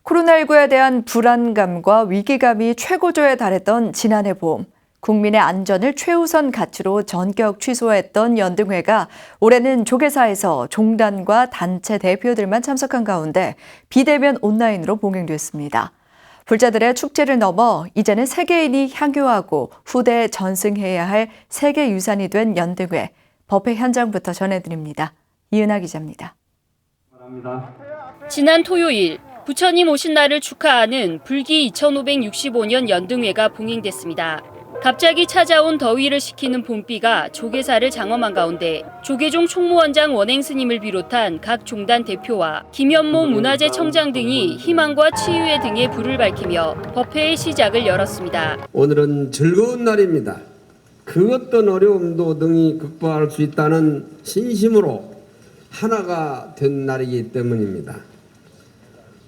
코로나19에 대한 불안감과 위기감이 최고조에 달했던 지난해 봄, 국민의 안전을 최우선 가치로 전격 취소했던 연등회가 올해는 조계사에서 종단과 단체 대표들만 참석한 가운데 비대면 온라인으로 봉행됐습니다. 불자들의 축제를 넘어 이제는 세계인이 향유하고 후대에 전승해야 할 세계유산이 된 연등회, 법회 현장부터 전해드립니다. 이은하 기자입니다. 지난 토요일, 부처님 오신 날을 축하하는 불기 2565년 연등회가 봉행됐습니다. 갑자기 찾아온 더위를 식히는 봄비가 조계사를 장엄한 가운데 조계종 총무원장 원행스님을 비롯한 각 종단 대표와 김현모 문화재청장 등이 희망과 치유의 등의 불을 밝히며 법회의 시작을 열었습니다. 오늘은 즐거운 날입니다. 그 어떤 어려움도 능히 극복할 수 있다는 신심으로 하나가 된 날이기 때문입니다.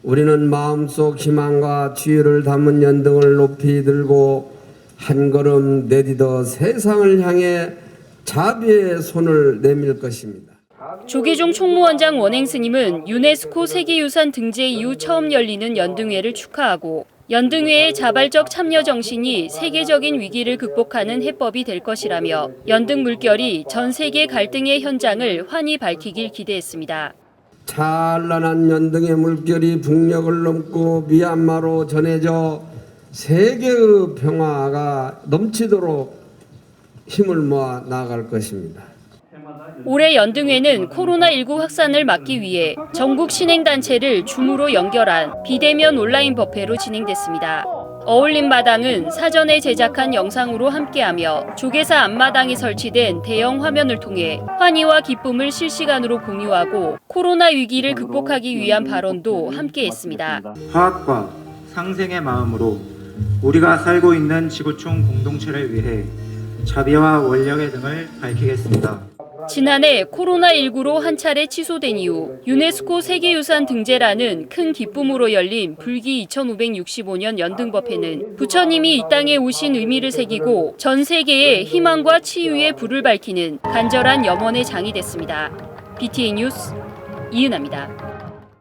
우리는 마음속 희망과 치유를 담은 연등을 높이 들고 한 걸음 내디뎌 세상을 향해 자비의 손을 내밀 것입니다. 조계종 총무원장 원행스님은 유네스코 세계유산 등재 이후 처음 열리는 연등회를 축하하고 연등회의 자발적 참여 정신이 세계적인 위기를 극복하는 해법이 될 것이라며 연등 물결이 전 세계 갈등의 현장을 환히 밝히길 기대했습니다. 찬란한 연등의 물결이 북녘을 넘고 미얀마로 전해져 세계의 평화가 넘치도록 힘을 모아 나아갈 것입니다. 올해 연등회는 코로나19 확산을 막기 위해 전국 신행단체를 줌으로 연결한 비대면 온라인 법회로 진행됐습니다. 어울림 마당은 사전에 제작한 영상으로 함께하며 조계사 앞마당에 설치된 대형 화면을 통해 환희와 기쁨을 실시간으로 공유하고 코로나 위기를 극복하기 위한 발언도 함께했습니다. 화합과 상생의 마음으로 우리가 살고 있는 지구촌 공동체를 위해 자비와 원력의 등을 밝히겠습니다. 지난해 코로나19로 한 차례 취소된 이후 유네스코 세계유산 등재라는 큰 기쁨으로 열린 불기 2565년 연등법회는 부처님이 이 땅에 오신 의미를 새기고 전 세계에 희망과 치유의 불을 밝히는 간절한 염원의 장이 됐습니다. BTN 뉴스 이은하입니다.